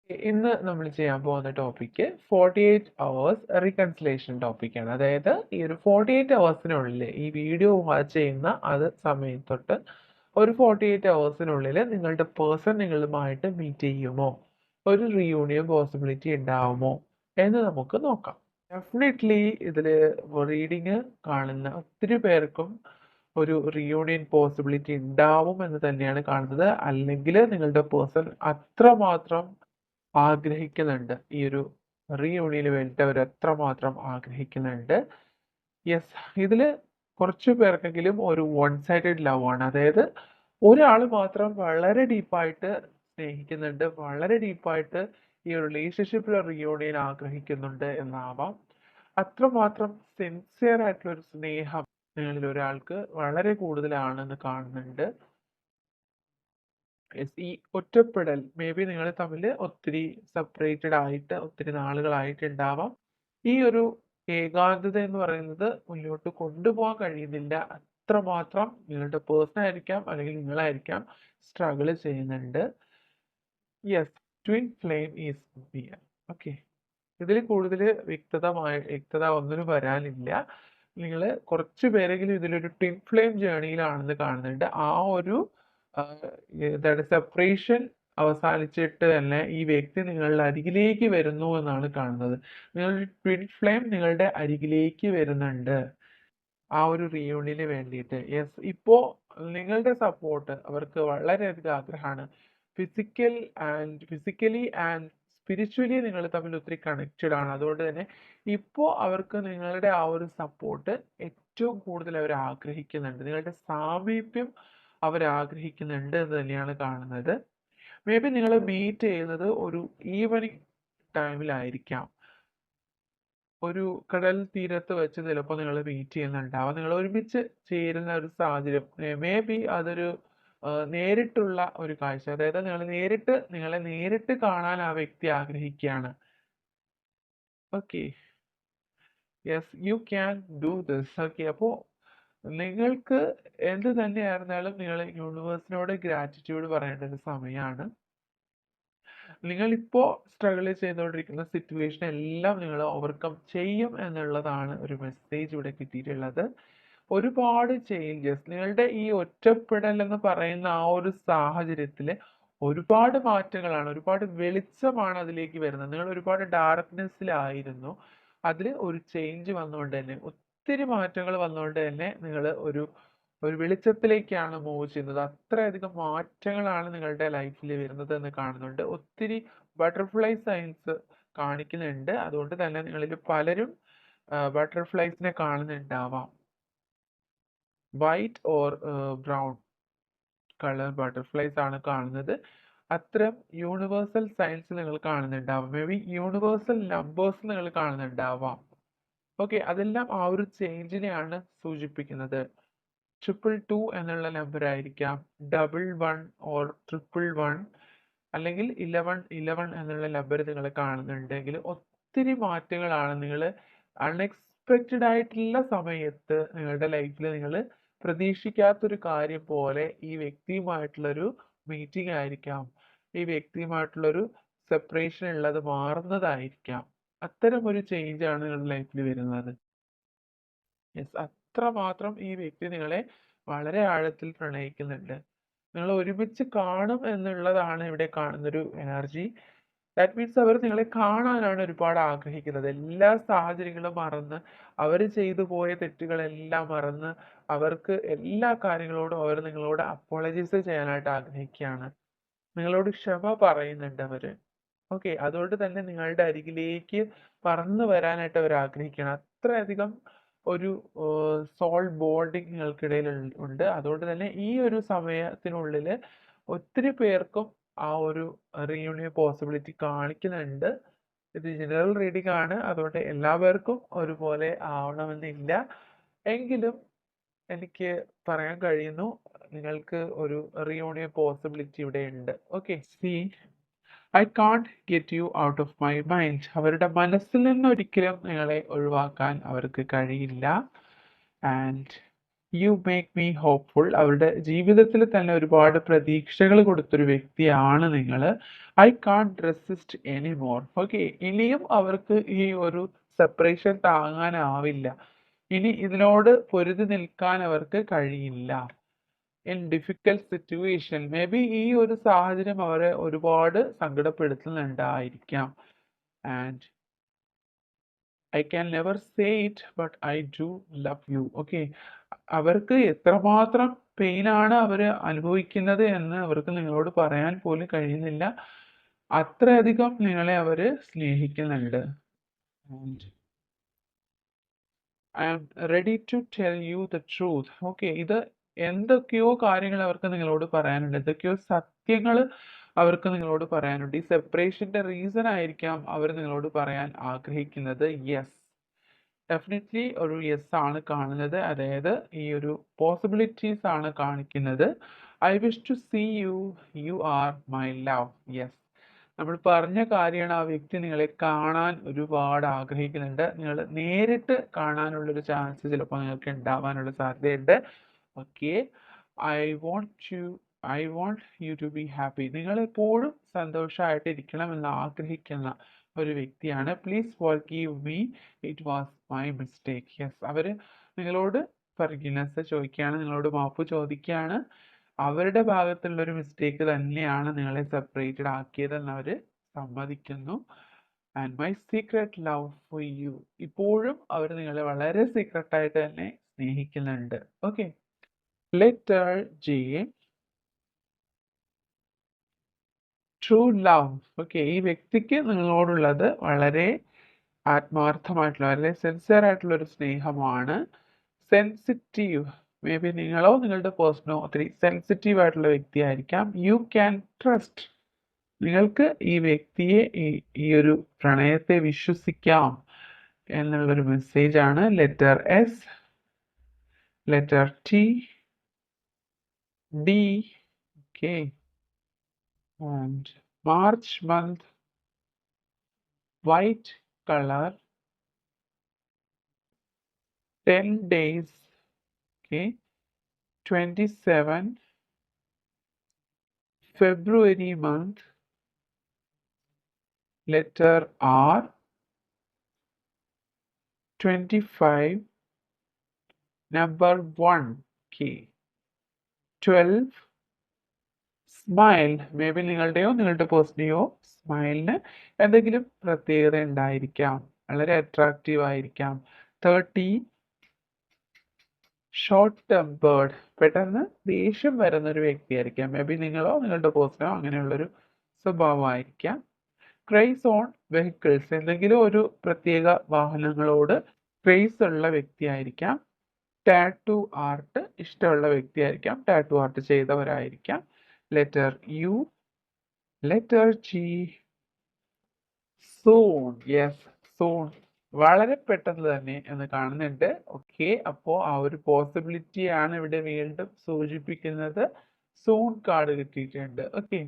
ഇന്ന് നമ്മൾ ചെയ്യാൻ പോകുന്ന ടോപ്പിക്ക് 48 hours റീകൺസിലേഷൻ ടോപ്പിക്കാണ്. അതായത് ഈ ഒരു 48 hours ഈ വീഡിയോ വാച്ച് ചെയ്യുന്ന അത് സമയം തൊട്ട് ഒരു 48 hours നിങ്ങളുടെ പേഴ്സൺ നിങ്ങളുമായിട്ട് മീറ്റ് ചെയ്യുമോ, ഒരു റീയൂണിയൻ പോസിബിലിറ്റി ഉണ്ടാവുമോ എന്ന് നമുക്ക് നോക്കാം. ഡെഫിനറ്റ്ലി ഇതിൽ റീഡിങ് കാണുന്ന ഒത്തിരി പേർക്കും ഒരു റീയൂണിയൻ പോസിബിലിറ്റി ഉണ്ടാവും എന്ന് തന്നെയാണ് കാണുന്നത്. അല്ലെങ്കിൽ നിങ്ങളുടെ പേഴ്സൺ അത്രമാത്രം ആഗ്രഹിക്കുന്നുണ്ട്, ഈ ഒരു റീയൂണിയന് വേണ്ടിയിട്ട് അവർ എത്രമാത്രം ആഗ്രഹിക്കുന്നുണ്ട്. യെസ്, ഇതിൽ കുറച്ച് പേർക്കെങ്കിലും ഒരു വൺ സൈഡഡ് ലവ് ആണ്. അതായത് ഒരാൾ മാത്രം വളരെ ഡീപ്പായിട്ട് സ്നേഹിക്കുന്നുണ്ട്, വളരെ ഡീപ്പായിട്ട് ഈ റിലേഷൻഷിപ്പിൽ റീയൂണിയൻ ആഗ്രഹിക്കുന്നുണ്ട് എന്നാവാം. അത്രമാത്രം സിൻസിയർ ആയിട്ടുള്ള ഒരു സ്നേഹം നിങ്ങളിൽ ഒരാൾക്ക് വളരെ കൂടുതലാണെന്ന് കാണുന്നുണ്ട്. ഈ ഒറ്റപ്പെടൽ മേ ബി നിങ്ങൾ തമ്മിൽ ഒത്തിരി സെപ്പറേറ്റഡ് ആയിട്ട് ഒത്തിരി നാളുകളായിട്ടുണ്ടാവാം. ഈ ഒരു ഏകാന്തത എന്ന് പറയുന്നത് മുന്നോട്ട് കൊണ്ടുപോകാൻ കഴിയുന്നില്ല. അത്രമാത്രം നിങ്ങളുടെ പേഴ്സൺ ആയിരിക്കാം അല്ലെങ്കിൽ നിങ്ങളായിരിക്കാം സ്ട്രഗിൾ ചെയ്യുന്നുണ്ട്. Yes, twin flame is here. Okay, ഇതിൽ കൂടുതൽ വ്യക്തത ഒന്നിനും വരാനില്ല. നിങ്ങൾ കുറച്ച് പേരെങ്കിലും ഇതിലൊരു ട്വിൻ ഫ്ലെയിം ജേണിയിലാണെന്ന് കാണുന്നുണ്ട്. ആ ഒരു എന്താണ് സെപ്പറേഷൻ അവസാനിച്ചിട്ട് തന്നെ ഈ വ്യക്തി നിങ്ങളുടെ അരികിലേക്ക് വരുന്നു എന്നാണ് കാണുന്നത്. നിങ്ങളുടെ ട്വിൻ ഫ്ലെയിം നിങ്ങളുടെ അരികിലേക്ക് വരുന്നുണ്ട് ആ ഒരു റീയൂണിയന് വേണ്ടിയിട്ട്. യെസ്, ഇപ്പോ നിങ്ങളുടെ സപ്പോർട്ട് അവർക്ക് വളരെയധികം ആഗ്രഹമാണ്. ഫിസിക്കലി ആൻഡ് സ്പിരിച്വലി നിങ്ങൾ തമ്മിൽ ഒത്തിരി കണക്റ്റഡ് ആണ്. അതുകൊണ്ട് തന്നെ ഇപ്പോൾ അവർക്ക് നിങ്ങളുടെ ആ ഒരു സപ്പോർട്ട് ഏറ്റവും കൂടുതൽ അവർ ആഗ്രഹിക്കുന്നുണ്ട്. നിങ്ങളുടെ സാമീപ്യം അവർ ആഗ്രഹിക്കുന്നുണ്ട് എന്ന് തന്നെയാണ് കാണുന്നത്. മേ ബി നിങ്ങൾ മീറ്റ് ചെയ്യുന്നത് ഒരു ഈവനിങ് ടൈമിലായിരിക്കാം. ഒരു കടൽ തീരത്ത് വെച്ച് ചിലപ്പോൾ നിങ്ങൾ മീറ്റ് ചെയ്യുന്നുണ്ടാവാം. നിങ്ങൾ ഒരുമിച്ച് ചേരുന്ന ഒരു സാഹചര്യം. മേ ബി അതൊരു നേരിട്ടുള്ള ഒരു കാഴ്ച. അതായത് നിങ്ങളെ നേരിട്ട് കാണാൻ ആ വ്യക്തി ആഗ്രഹിക്കുകയാണ്. Okay, yes, you can do this. Okay, അപ്പോൾ നിങ്ങൾക്ക് എന്ത് തന്നെയായിരുന്നാലും നിങ്ങൾ യൂണിവേഴ്സിനോട് ഗ്രാറ്റിറ്റ്യൂഡ് പറയേണ്ട ഒരു സമയമാണ്. നിങ്ങളിപ്പോൾ സ്ട്രഗിൾ ചെയ്തുകൊണ്ടിരിക്കുന്ന സിറ്റുവേഷൻ എല്ലാം നിങ്ങൾ ഓവർകം ചെയ്യും എന്നുള്ളതാണ് ഒരു മെസ്സേജ് ഇവിടെ കിട്ടിയിട്ടുള്ളത്. ഒരുപാട് ചേഞ്ചസ് നിങ്ങളുടെ ഈ ഒറ്റപ്പെടൽ എന്ന് പറയുന്ന ആ ഒരു സാഹചര്യത്തിൽ ഒരുപാട് മാറ്റങ്ങളാണ്, ഒരുപാട് വെളിച്ചമാണ് അതിലേക്ക് വരുന്നത്. നിങ്ങൾ ഒരുപാട് ഡാർക്ക്നെസ്സിലായിരുന്നു. അതിൽ ഒരു ചേഞ്ച് വന്നുകൊണ്ട് തന്നെ, ഒത്തിരി മാറ്റങ്ങൾ വന്നുകൊണ്ട് തന്നെ നിങ്ങൾ ഒരു ഒരു വെളിച്ചത്തിലേക്കാണ് മൂവ് ചെയ്യുന്നത്. അത്രയധികം മാറ്റങ്ങളാണ് നിങ്ങളുടെ ലൈഫിൽ വരുന്നത് എന്ന് കാണുന്നുണ്ട്. ഒത്തിരി ബട്ടർഫ്ലൈ സൈൻസ് കാണിക്കുന്നുണ്ട്. അതുകൊണ്ട് തന്നെ നിങ്ങളിൽ പലരും ബട്ടർഫ്ലൈസിനെ കാണുന്നുണ്ടാവാം. White or brown colour butterflies ആണ് കാണുന്നത്. അത്തരം യൂണിവേഴ്സൽ സയൻസ് നിങ്ങൾ കാണുന്നുണ്ടാവാം. മേ ബി യൂണിവേഴ്സൽ നമ്പേഴ്സ് നിങ്ങൾ കാണുന്നുണ്ടാവാം. ഓക്കെ, അതെല്ലാം ആ ഒരു ചേഞ്ചിനെയാണ് സൂചിപ്പിക്കുന്നത്. 222 എന്നുള്ള നമ്പർ ആയിരിക്കാം, 11 ഓർ 111, അല്ലെങ്കിൽ 11 എന്നുള്ള നമ്പർ നിങ്ങൾ കാണുന്നുണ്ടെങ്കിൽ ഒത്തിരി മാറ്റങ്ങളാണ്. നിങ്ങൾ അൺഎക്സ്പെക്റ്റഡ് ആയിട്ടുള്ള സമയത്ത് നിങ്ങളുടെ ലൈഫിൽ നിങ്ങൾ പ്രതീക്ഷിക്കാത്തൊരു കാര്യം പോലെ ഈ വ്യക്തിയുമായിട്ടുള്ളൊരു മീറ്റിംഗ് ആയിരിക്കാം, ഈ വ്യക്തിയുമായിട്ടുള്ളൊരു സെപ്പറേഷൻ ഉള്ളത് മാറുന്നതായിരിക്കാം. അത്തരം ഒരു ചേഞ്ച് ആണ് നിങ്ങളുടെ ലൈഫിൽ വരുന്നത്. യെസ്, അത്രമാത്രം ഈ വ്യക്തി നിങ്ങളെ വളരെ ആഴത്തിൽ പ്രണയിക്കുന്നുണ്ട്. നിങ്ങൾ ഒരുമിച്ച് കാണും എന്നുള്ളതാണ് ഇവിടെ കാണുന്നൊരു എനർജി. ദാറ്റ് മീൻസ് അവർ നിങ്ങളെ കാണാനാണ് ഒരുപാട് ആഗ്രഹിക്കുന്നത്. എല്ലാ സാഹചര്യങ്ങളും മറന്ന്, അവർ ചെയ്തു പോയ തെറ്റുകളെല്ലാം മറന്ന്, അവർക്ക് എല്ലാ കാര്യങ്ങളോടും അവർ നിങ്ങളോട് അപ്പോളജൈസ് ചെയ്യാനായിട്ട് ആഗ്രഹിക്കുകയാണ്. നിങ്ങളോട് ക്ഷമ പറയുന്നുണ്ട് അവര്. ഓക്കെ, അതുകൊണ്ട് തന്നെ നിങ്ങളുടെ അരികിലേക്ക് പറന്നു വരാനായിട്ട് അവർ ആഗ്രഹിക്കുകയാണ്. അത്രയധികം ഒരു സോൾ ബോണ്ടിങ് നിങ്ങൾക്കിടയിൽ ഉണ്ട്. അതുകൊണ്ട് തന്നെ ഈ ഒരു സമയത്തിനുള്ളിൽ ഒത്തിരി പേർക്കും ആ ഒരു റീയൂണിയൻ പോസിബിലിറ്റി കാണിക്കുന്നുണ്ട്. ഇത് ജനറൽ റീഡിംഗ് ആണ്, അതുകൊണ്ട് എല്ലാവർക്കും ഒരുപോലെ ആവണമെന്നില്ല. എങ്കിലും എനിക്ക് പറയാൻ കഴിയുന്നു നിങ്ങൾക്ക് ഒരു റീയൂണിയൻ പോസിബിലിറ്റി ഇവിടെ ഉണ്ട്. Okay, C I can't get you out of my mind. അവരുടെ മനസ്സിൽ നിന്ന് ഒരിക്കലും നിങ്ങളെ ഒഴിവാക്കാൻ അവർക്ക് കഴിയില്ല. And you make me hopeful. അവരുടെ ജീവിതത്തിൽ തന്നെ ഒരുപാട് പ്രതീക്ഷകൾ കൊടുത്തൊരു വ്യക്തിയാണ് നിങ്ങൾ. I can't resist anymore. Okay, ഇനിയും അവർക്ക് ഈ ഒരു സെപ്പറേഷൻ താങ്ങാനാവില്ല. ഇനി ഇതിനോട് പൊരുതി നിൽക്കാൻ അവർക്ക് കഴിയില്ല. In difficult situation, maybe ഈ ഒരു സാഹചര്യം അവരെ ഒരുപാട് സങ്കടപ്പെടുത്തുന്നുണ്ടായിരിക്കാം. And I can never say it but I do love you. Okay, അവർക്ക് എത്രമാത്രം പെയിനാണ് അവർ അനുഭവിക്കുന്നത് എന്ന് അവർക്ക് നിങ്ങളോട് പറയാൻ പോലും കഴിയുന്നില്ല. അത്രയധികം നിങ്ങളെ അവർ സ്നേഹിക്കുന്നുണ്ട്. And I am ready to tell you the truth. Okay, ഇത് എന്തൊക്കെയോ കാര്യങ്ങൾ അവർക്ക് നിങ്ങളോട് പറയാനുണ്ട്, എന്തൊക്കെയോ സത്യങ്ങൾ അവർക്ക് നിങ്ങളോട് പറയാനുണ്ട്. ഈ സെപ്പറേഷന്റെ റീസൺ ആയിരിക്കാം അവർ നിങ്ങളോട് പറയാൻ ആഗ്രഹിക്കുന്നത്. യെസ്, ഡെഫിനറ്റ്ലി ഒരു യെസ് ആണ് കാണുന്നത്. അതായത് ഈ ഒരു പോസിബിലിറ്റീസ് ആണ് കാണിക്കുന്നത്. I wish to see you, you are my love. Yes, നമ്മൾ പറഞ്ഞ കാര്യമാണ്. ആ വ്യക്തി നിങ്ങളെ കാണാൻ ഒരുപാട് ആഗ്രഹിക്കുന്നുണ്ട്. നിങ്ങൾ നേരിട്ട് കാണാനുള്ളൊരു ചാൻസ് ചിലപ്പോൾ നിങ്ങൾക്ക് ഉണ്ടാവാനുള്ള സാധ്യതയുണ്ട്. Okay, I want you I want you to be happy. നിങ്ങൾ എപ്പോഴും സന്തോഷമായിട്ട് ഇരിക്കണം എന്ന് ആഗ്രഹിക്കുന്ന ഒരു വ്യക്തിയാണ്. Please forgive me, it was my mistake. Yes, അവർ നിങ്ങളോട് ഫർഗീവ്നെസ് ചോദിക്കുകയാണ്, നിങ്ങളോട് മാപ്പ് ചോദിക്കുകയാണ്. അവരുടെ ഭാഗത്തുള്ള ഒരു മിസ്റ്റേക്ക് തന്നെയാണ് നിങ്ങളെ സെപ്പറേറ്റഡ് ആക്കിയതെന്ന് അവർ സമ്മതിക്കുന്നു. And my secret love for you, ഇപ്പോഴും അവർ നിങ്ങളെ വളരെ സീക്രട്ടായിട്ട് തന്നെ സ്നേഹിക്കുന്നുണ്ട്. Okay, letter J, true love. Okay, ഈ വ്യക്തിക്ക് നിങ്ങളോടുള്ളത് വളരെ ആത്മാർത്ഥമായിട്ടുള്ള, വളരെ സിൻസിയർ ആയിട്ടുള്ള ഒരു സ്നേഹമാണ്. സെൻസിറ്റീവ്, മേ ബി നിങ്ങളോ നിങ്ങളുടെ പേഴ്സണോ ഒത്തിരി സെൻസിറ്റീവ് ആയിട്ടുള്ള വ്യക്തിയായിരിക്കാം. യു ക്യാൻ ട്രസ്റ്റ്, നിങ്ങൾക്ക് ഈ വ്യക്തിയെ ഈ ഒരു പ്രണയത്തെ വിശ്വസിക്കാം എന്നുള്ളൊരു മെസ്സേജ് ആണ്. Letter S, letter T, D. Okay, and March month, white color, 10 days. Okay, 27 February month, letter R, 25 number 1. Okay, 12 smile. Maybe നിങ്ങളുടെയോ നിങ്ങളുടെ പേഴ്സണെയോ സ്മൈലിന് എന്തെങ്കിലും പ്രത്യേകത ഉണ്ടായിരിക്കാം, വളരെ അട്രാക്റ്റീവ് ആയിരിക്കാം. 30 ഷോർട്ട് ടെമ്പേർഡ്, പെട്ടെന്ന് ദേഷ്യം വരുന്ന ഒരു വ്യക്തിയായിരിക്കാം. മേ ബി നിങ്ങളോ നിങ്ങളുടെ പേഴ്സണോ അങ്ങനെയുള്ളൊരു സ്വഭാവമായിരിക്കാം. ക്രൈസ് ഓൺ വെഹിക്കിൾസ്, എന്തെങ്കിലും ഒരു പ്രത്യേക വാഹനങ്ങളോട് ക്രൈസ് ഉള്ള വ്യക്തിയായിരിക്കാം. ടാറ്റു ആർട്ട് ഇഷ്ടമുള്ള വ്യക്തിയായിരിക്കാം, ടാറ്റു ആർട്ട് ചെയ്തവരായിരിക്കാം. Letter U, letter G, soon. Yes, soon, വളരെ പെട്ടെന്ന് തന്നെ എന്ന് കാണുന്നുണ്ട്. ഓക്കെ, അപ്പോൾ ആ ഒരു പോസിബിലിറ്റിയാണ് ഇവിടെ വീണ്ടും സൂചിപ്പിക്കുന്നത്. സൂൺ കാർഡ് കിട്ടിയിട്ടുണ്ട്. ഓക്കെ,